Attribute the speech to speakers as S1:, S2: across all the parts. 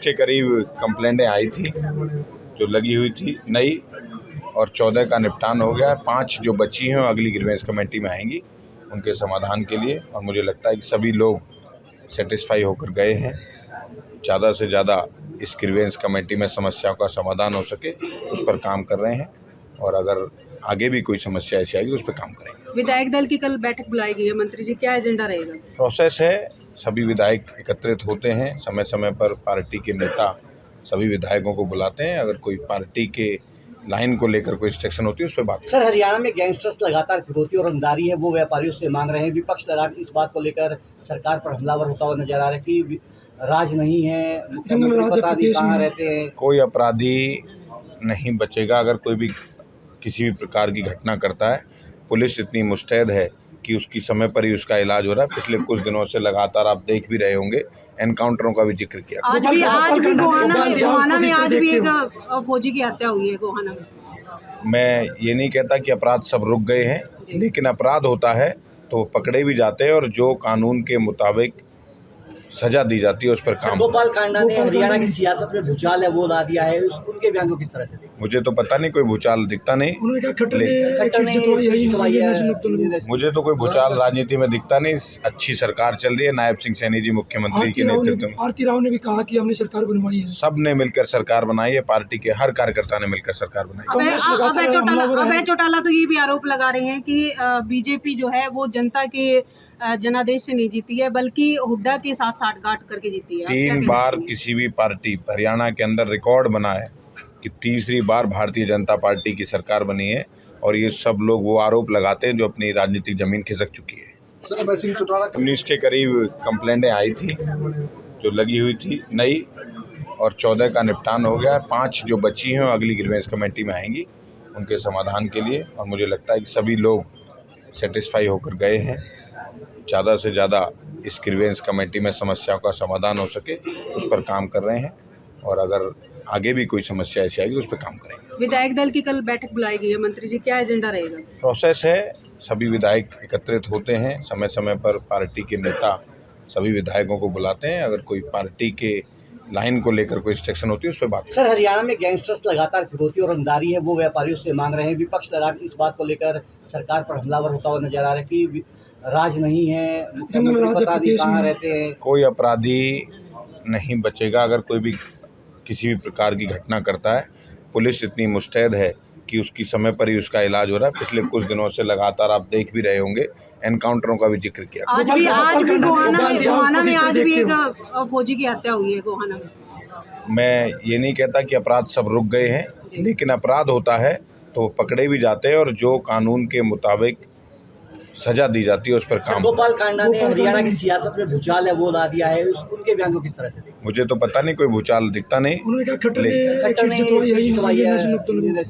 S1: के करीब कंप्लेंटें आई थी जो लगी हुई थी नई, और 14 का निपटान हो गया। 5 जो बची हैं अगली ग्रीवेंस कमेटी में आएंगी उनके समाधान के लिए, और मुझे लगता है कि सभी लोग सेटिस्फाई होकर गए हैं। ज़्यादा से ज़्यादा इस ग्रीवेंस कमेटी में समस्याओं का समाधान हो सके उस पर काम कर रहे हैं, और अगर आगे भी कोई समस्या ऐसी आएगी उस पर काम करेंगे।
S2: विधायक दल की कल बैठक बुलाई गई है, मंत्री जी क्या एजेंडा रहेगा?
S1: प्रोसेस है, सभी विधायक एकत्रित होते हैं, समय समय पर पार्टी के नेता सभी विधायकों को बुलाते हैं। अगर कोई पार्टी के लाइन को लेकर कोई इंस्ट्रक्शन होती है उस पर बात।
S3: सर, हरियाणा में गैंगस्टर्स लगातार फिरौती और रंगदारी है, वो व्यापारियों से मांग रहे हैं। विपक्ष लगातार इस बात को लेकर सरकार पर हमलावर होता हुआ नजर आ रहा है कि राज नहीं है, मुख्यमंत्री पता नहीं कहाँ रहते हैं।
S1: कोई अपराधी नहीं बचेगा। अगर कोई भी किसी भी प्रकार की घटना करता है, पुलिस इतनी मुस्तैद है कि उसकी समय पर ही उसका इलाज हो रहा है। पिछले कुछ दिनों से लगातार आप देख भी रहे होंगे, एनकाउंटरों का भी जिक्र किया।
S2: आज भी गोहाना में आज भी एक फौजी की हत्या हुई है गोहाना में।
S1: मैं ये नहीं कहता कि अपराध सब रुक गए हैं, लेकिन अपराध होता है तो पकड़े भी जाते हैं और जो कानून के मुताबिक सजा दी जाती है उस पर काम।
S3: गोपाल कांडा ने हरियाणा की सियासत में भूचाल है वो ला दिया है, उनके बयान को किस तरह से देखते?
S1: मुझे तो पता नहीं, कोई भूचाल दिखता नहीं। मुझे तो कोई भूचाल राजनीति में दिखता नहीं। अच्छी सरकार चल रही है, नायब सिंह सैनी जी मुख्यमंत्री के नेतृत्व में।
S4: आरती राव ने भी कहा कि हमने सरकार बनवाई है।
S1: सब ने मिलकर सरकार बनाई है, पार्टी के हर कार्यकर्ता ने मिलकर सरकार बनाई है।
S2: अभय चौटाला तो ये भी आरोप लगा रहे हैं कि बीजेपी जो है वो जनता के जनादेश से नहीं जीती है, बल्कि हुड्डा के साथ साठगांठ करके जीती है।
S1: 3 बार किसी भी पार्टी, हरियाणा के अंदर रिकॉर्ड बना है कि तीसरी बार भारतीय जनता पार्टी की सरकार बनी है, और ये सब लोग वो आरोप लगाते हैं जो अपनी राजनीतिक जमीन खिसक चुकी है। 19 के करीब कंप्लेंटें आई थी जो लगी हुई थी नई, और 14 का निपटान हो गया। 5 जो बची हैं अगली ग्रीवेंस कमेटी में आएंगी उनके समाधान के लिए, और मुझे लगता है कि सभी लोग सेटिस्फाई होकर गए हैं। ज़्यादा से ज़्यादा इस ग्रीवेंस कमेटी में समस्याओं का समाधान हो सके उस पर काम कर रहे हैं, और अगर आगे भी कोई समस्या ऐसी आएगी उस पर काम करेंगे।
S2: विधायक दल की कल बैठक बुलाई गई है, मंत्री जी क्या एजेंडा रहेगा?
S1: प्रोसेस है, सभी विधायक एकत्रित होते हैं, समय समय पर पार्टी के नेता सभी विधायकों को बुलाते हैं। अगर कोई पार्टी के लाइन को लेकर कोई इंस्ट्रक्शन होती है उस पर बात।
S3: सर, हरियाणा में गैंगस्टर्स लगातार फिरौती और रंगदारी है, वो व्यापारियों से मांग रहे हैं। विपक्ष लगातार इस बात को लेकर सरकार पर हमलावर होता हुआ नजर आ रहा है कि राज नहीं है, मुख्यमंत्री पता नहीं कहाँ रहते हैं।
S1: कोई अपराधी नहीं बचेगा। अगर कोई भी किसी भी प्रकार की घटना करता है, पुलिस इतनी मुस्तैद है कि उसकी समय पर ही उसका इलाज हो रहा है। पिछले कुछ दिनों से लगातार आप देख भी रहे होंगे, एनकाउंटरों का भी जिक्र किया।
S2: आज भी गोहाना में आज भी एक फौजी की हत्या हुई है गोहाना में।
S1: मैं ये नहीं कहता कि अपराध सब रुक गए हैं, लेकिन अपराध होता है तो पकड़े भी जाते हैं और जो कानून के मुताबिक सजा दी जाती है उस पर काम।
S3: गोपाल कांडा ने हरियाणा की सियासत में भूचाल है वो ला दिया है, उनके बयान को किस तरह से देखते?
S1: मुझे तो पता नहीं, कोई भूचाल दिखता नहीं।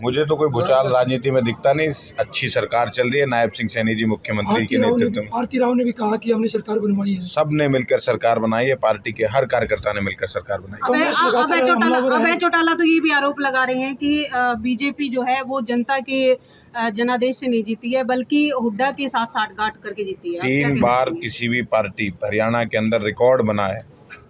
S1: मुझे तो कोई भूचाल राजनीति में दिखता नहीं। अच्छी सरकार चल रही है, नायब सिंह सैनी जी मुख्यमंत्री के नेतृत्व में।
S4: आरती राव ने भी कहा कि हमने सरकार बनवाई है।
S1: सब ने मिलकर सरकार बनाई है, पार्टी के हर कार्यकर्ता ने मिलकर सरकार बनाई है।
S2: अभय चौटाला तो ये भी आरोप लगा रहे हैं कि बीजेपी जो है वो जनता के जनादेश से नहीं जीती है, बल्कि हुड्डा के साथ साठगांठ करके जीती है।
S1: 3 बार किसी भी पार्टी, हरियाणा के अंदर रिकॉर्ड बना है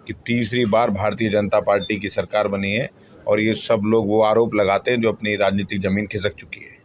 S1: कि तीसरी बार भारतीय जनता पार्टी की सरकार बनी है, और ये सब लोग वो आरोप लगाते हैं जो अपनी राजनीतिक जमीन खिसक चुकी है।